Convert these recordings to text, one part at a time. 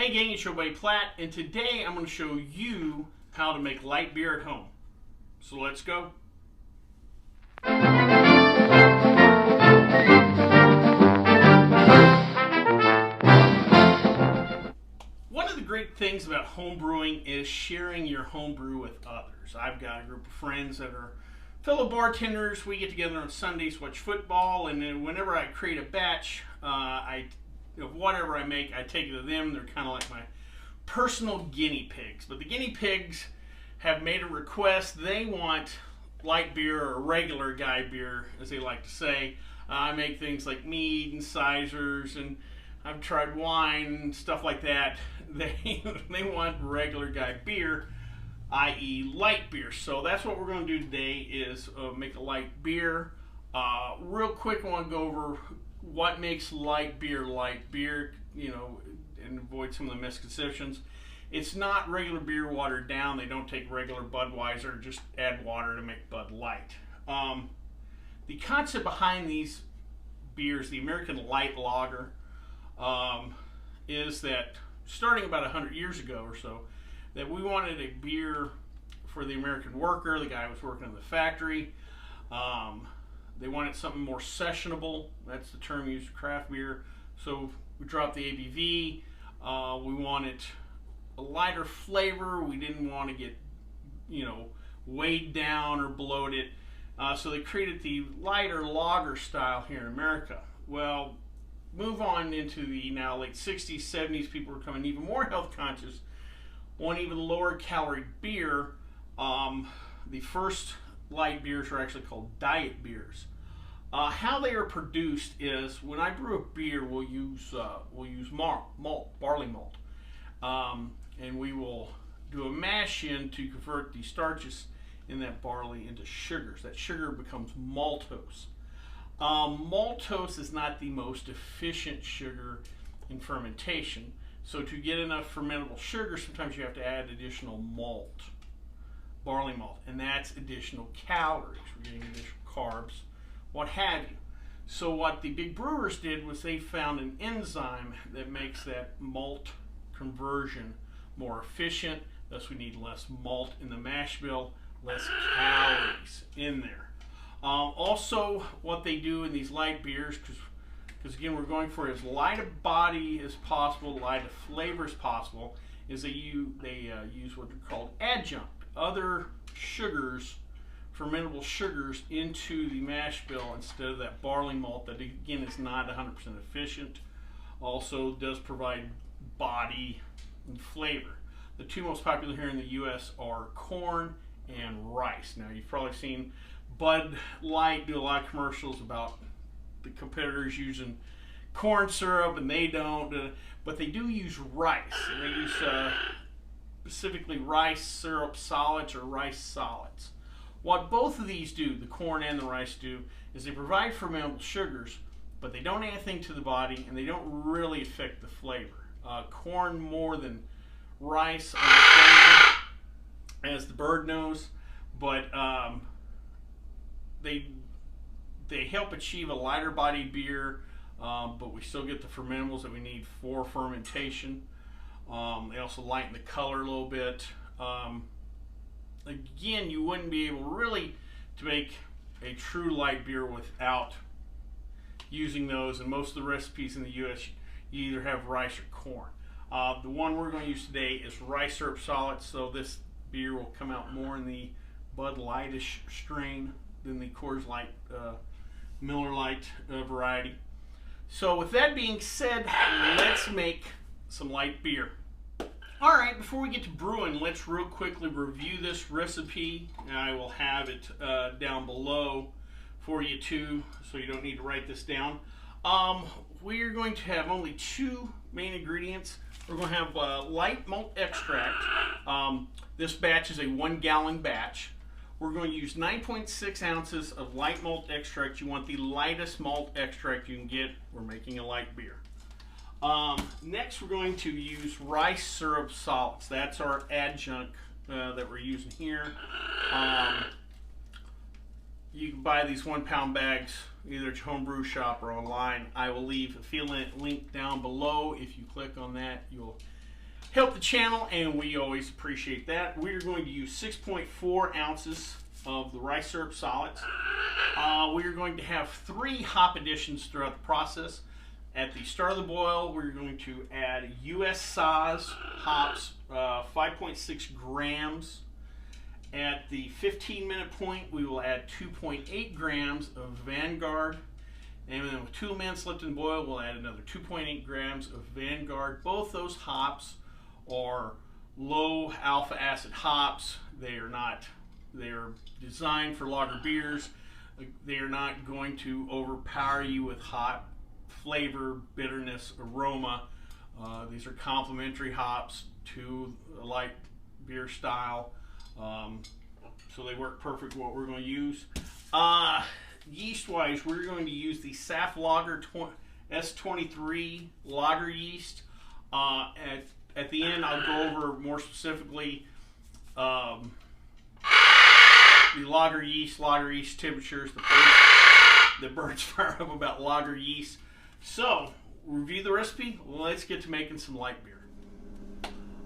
Hey gang, it's your buddy Platt, and today I'm going to show you how to make light beer at home. So let's go. One of the great things about home brewing is sharing your home brew with others. I've got a group of friends that are fellow bartenders. We get together on Sundays, watch football, and then whenever I create a batch, whatever I make, I take it to them. They're kind of like my personal guinea pigs. But the guinea pigs have made a request. They want light beer, or regular guy beer, as they like to say. I make things like mead and ciders, and I've tried wine and stuff like that. They want regular guy beer, i.e. light beer. So that's what we're going to do today, is make a light beer. Real quick, I want to go over what makes light beer, and avoid some of the misconceptions. It's not regular beer watered down. They don't take regular Budweiser, just add water to make Bud Light. The concept behind these beers, the American Light Lager, is that starting about 100 years ago or so, that we wanted a beer for the American worker, the guy who was working in the factory. They wanted something more sessionable. That's the term used for craft beer. So we dropped the ABV. We wanted a lighter flavor. We didn't want to get, weighed down or bloated. So they created the lighter lager style here in America. Well, move on into the now late 60s, 70s, people were becoming even more health conscious, want even lower calorie beer. The first light beers are actually called diet beers. How they are produced is, when I brew a beer, we'll use barley malt, and we will do a mash in to convert the starches in that barley into sugars. That sugar becomes maltose. Maltose is not the most efficient sugar in fermentation, so to get enough fermentable sugar, sometimes you have to add additional malt, barley malt, and that's additional calories. We're getting additional carbs, what have you. So what the big brewers did was they found an enzyme that makes that malt conversion more efficient. Thus we need less malt in the mash bill, less calories in there. Also, what they do in these light beers, because again we're going for as light a body as possible, light a flavor as possible, is they use what are called adjunct, other sugars, fermentable sugars, into the mash bill instead of that barley malt that again is not 100% efficient. Also does provide body and flavor. The two most popular here in the US are corn and rice. Now you've probably seen Bud Light do a lot of commercials about the competitors using corn syrup, and they don't, but they do use rice. And they use specifically rice syrup solids or rice solids. What both of these do, the corn and the rice do, is they provide fermentable sugars, but they don't add anything to the body, and they don't really affect the flavor. Corn more than rice on the flavor, as the bird knows, but they help achieve a lighter body beer, but we still get the fermentables that we need for fermentation. They also lighten the color a little bit. Again, you wouldn't be able really to make a true light beer without using those, and most of the recipes in the US you either have rice or corn. The one we're going to use today is rice syrup solids, so this beer will come out more in the Bud Lightish strain than the Coors Light, Miller Lite variety. So with that being said, let's make some light beer. Alright, before we get to brewing, let's real quickly review this recipe. I will have it down below for you too, so you don't need to write this down. We're going to have only two main ingredients. We're going to have light malt extract. This batch is a 1 gallon batch. We're going to use 9.6 ounces of light malt extract. You want the lightest malt extract you can get. We're making a light beer. Next, we're going to use rice syrup solids. That's our adjunct that we're using here. You can buy these 1 pound bags either at your homebrew shop or online. I will leave a affiliate link down below. If you click on that, you'll help the channel, and we always appreciate that. We're going to use 6.4 ounces of the rice syrup solids. We're going to have 3 hop additions throughout the process. At the start of the boil, we're going to add US Saaz hops, 5.6 grams. At the 15-minute point, we will add 2.8 grams of Vanguard. And then with 2 minutes left in the boil, we'll add another 2.8 grams of Vanguard. Both those hops are low alpha acid hops. They are designed for lager beers. They are not going to overpower you with hot flavor, bitterness, aroma. These are complementary hops to a light beer style. So they work perfect what we're going to use. Yeast wise, we're going to use the SAF Lager S23 lager yeast. At the end, I'll go over more specifically the lager yeast temperatures, the birds fire up about lager yeast. So, review the recipe. Let's get to making some light beer.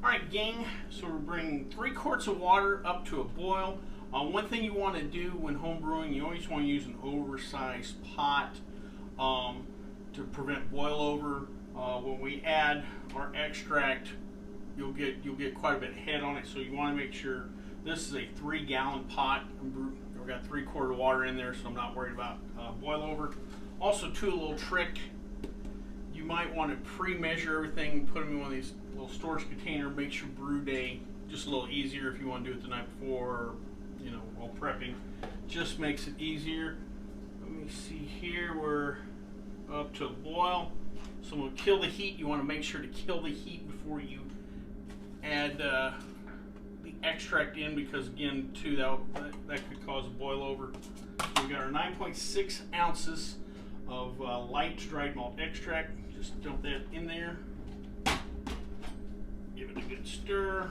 Alright, gang, so we're bringing 3 quarts of water up to a boil. One thing you want to do when home brewing, you always want to use an oversized pot to prevent boil over. When we add our extract, you'll get quite a bit of head on it, so you want to make sure this is a 3-gallon pot. I've got 3 quarts of water in there, so I'm not worried about boil over. Also, too, a little trick. You might want to pre-measure everything, put them in one of these little storage containers. Makes your brew day just a little easier if you want to do it the night before, or, you know, while prepping. Just makes it easier. Let me see here, we're up to a boil. So we'll kill the heat. You want to make sure to kill the heat before you add the extract in, because again, too, that could cause a boil over. So we got our 9.6 ounces of light dried malt extract. Just dump that in there. Give it a good stir.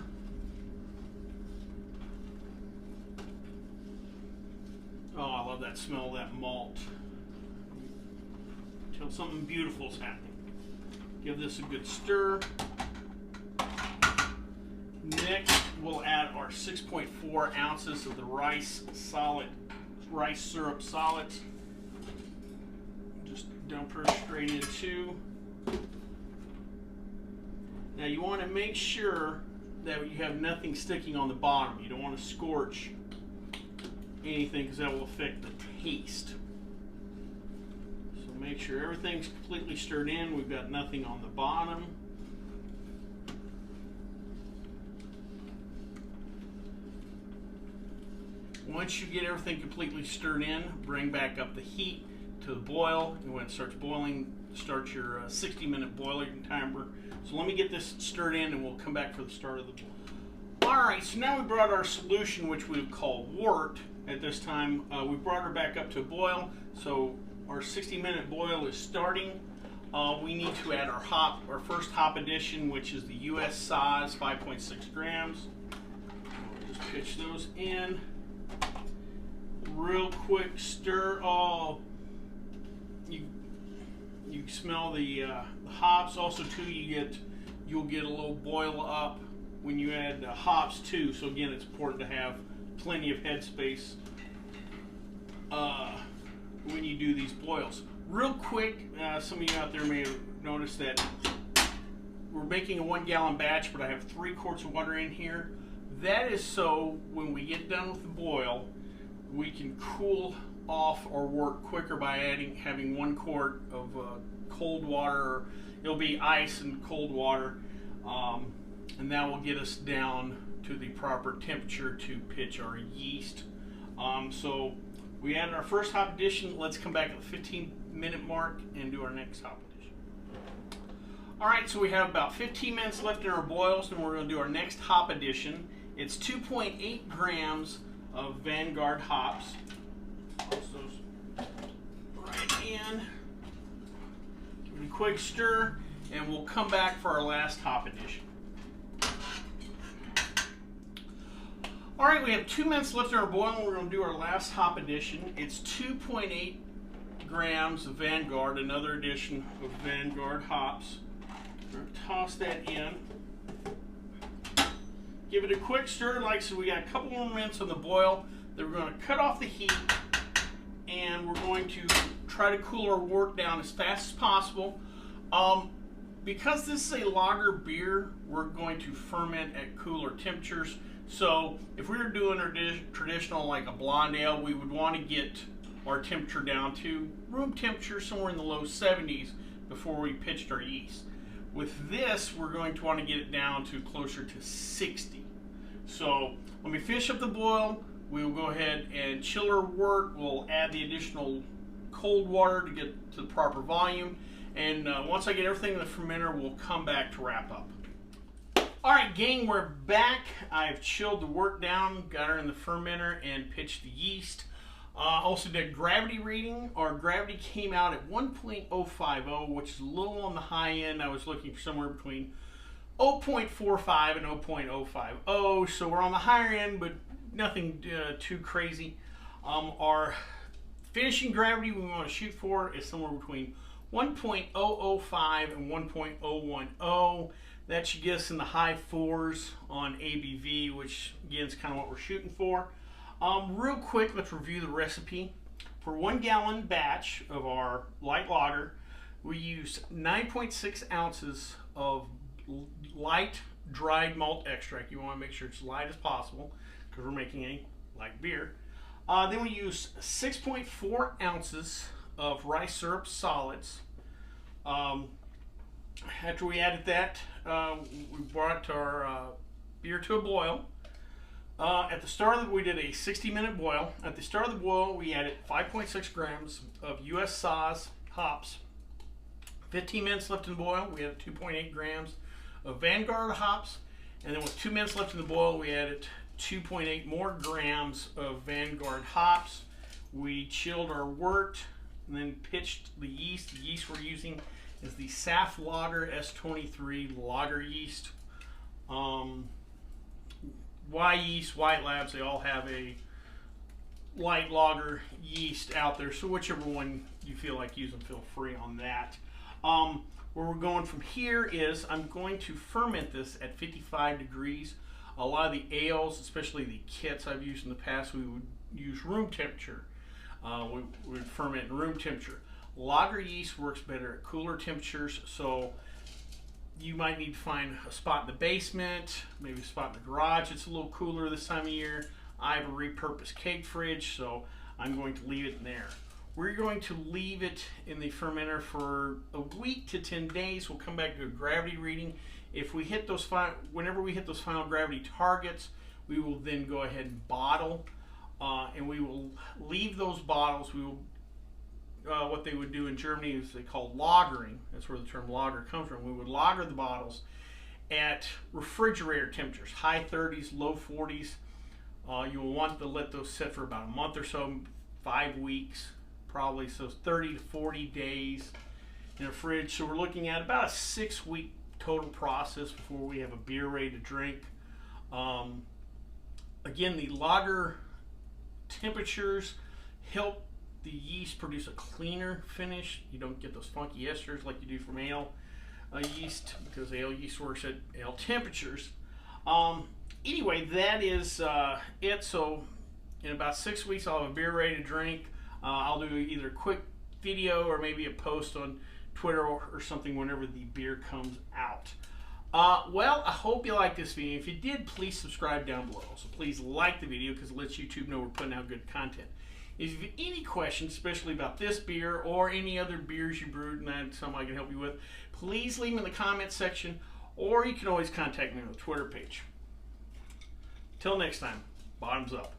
Oh, I love that smell of that malt. Until something beautiful is happening. Give this a good stir. Next, we'll add our 6.4 ounces of the rice syrup solids. Just dump her straight in too. Now you want to make sure that you have nothing sticking on the bottom. You don't want to scorch anything, because that will affect the taste. So make sure everything's completely stirred in. We've got nothing on the bottom. Once you get everything completely stirred in, bring back up the heat to the boil. And when it starts boiling, start your 60-minute boiling timer. So let me get this stirred in, and we'll come back for the start of the boil. Alright, so now we brought our solution, which we would call wort at this time. We brought her back up to a boil. So our 60-minute boil is starting. We need to add our first hop addition, which is the US Saaz 5.6 grams. We'll just pitch those in. Real quick stir. Oh, you smell the hops. Also, too, you'll get a little boil up when you add hops too. So again, it's important to have plenty of headspace when you do these boils. Real quick, some of you out there may have noticed that we're making a 1-gallon batch, but I have 3 quarts of water in here. That is so when we get done with the boil, we can cool off our wort quicker by having 1 quart of cold water. It'll be ice and cold water, and that will get us down to the proper temperature to pitch our yeast. So we added our first hop addition. Let's come back at the 15-minute mark and do our next hop addition. Alright, so we have about 15 minutes left in our boils, and we're going to do our next hop addition. It's 2.8 grams of Vanguard hops. Toss those right in. Give it a quick stir, and we'll come back for our last hop addition. Alright, we have 2 minutes left in our boil, and we're going to do our last hop addition. It's 2.8 grams of Vanguard, another addition of Vanguard hops. We're going to toss that in. Give it a quick stir, like so. We got a couple more minutes on the boil. Then we're going to cut off the heat, and we're going to try to cool our wort down as fast as possible. Because this is a lager beer, we're going to ferment at cooler temperatures. So if we were doing our traditional like a blonde ale, we would want to get our temperature down to room temperature, somewhere in the low 70s, before we pitched our yeast. With this, we're going to want to get it down to closer to 60. So when we finish up the boil, we will go ahead and chill our wort. We'll add the additional cold water to get to the proper volume. And once I get everything in the fermenter, we'll come back to wrap up. All right, gang, we're back. I've chilled the wort down, got her in the fermenter, and pitched the yeast. Also did gravity reading. Our gravity came out at 1.050, which is a little on the high end. I was looking for somewhere between 0.45 and 0.050, so we're on the higher end, but nothing too crazy. Our finishing gravity we want to shoot for is somewhere between 1.005 and 1.010. That should get us in the high 4s on ABV, which again is kind of what we're shooting for. Real quick, let's review the recipe. For 1 gallon batch of our light lager, we use 9.6 ounces of light dried malt extract. You want to make sure it's light as possible because we're making a light beer. Then we use 6.4 ounces of rice syrup solids. After we added that, we brought our beer to a boil. At the start we did a 60-minute boil. At the start of the boil, we added 5.6 grams of U.S. Saaz hops. 15 minutes left in the boil, we added 2.8 grams of Vanguard hops. And then with 2 minutes left in the boil, we added 2.8 more grams of Vanguard hops. We chilled our wort and then pitched the yeast. The yeast we're using is the SAF Lager S23 lager yeast. Wyeast, White Labs, they all have a light lager yeast out there, so whichever one you feel like using, feel free on that. Where we're going from here is I'm going to ferment this at 55 degrees. A lot of the ales, especially the kits I've used in the past, we would use room temperature. We would ferment in room temperature. Lager yeast works better at cooler temperatures, so you might need to find a spot in the basement, maybe a spot in the garage. It's a little cooler this time of year. I have a repurposed cake fridge, so I'm going to leave it in there. We're going to leave it in the fermenter for a week to 10 days. We'll come back to a gravity reading. If we hit those whenever we hit those final gravity targets, we will then go ahead and bottle, and we will leave those bottles. We will what they would do in Germany is they call lagering. That's where the term lager comes from. We would lager the bottles at refrigerator temperatures, high 30s, low 40s. You will want to let those sit for about a month or so, 5 weeks probably, so 30 to 40 days in a fridge. So we're looking at about a 6-week total process before we have a beer ready to drink. Again, the lager temperatures help the yeast produce a cleaner finish. You don't get those funky esters like you do from ale yeast, because ale yeast works at ale temperatures. Anyway, that is it. So in about 6 weeks, I'll have a beer ready to drink. I'll do either a quick video or maybe a post on Twitter or something whenever the beer comes out. Well, I hope you liked this video. If you did, please subscribe down below. So please like the video because it lets YouTube know we're putting out good content. If you have any questions, especially about this beer or any other beers you brewed and that's something I can help you with, please leave them in the comments section, or you can always contact me on the Twitter page. Till next time, bottoms up.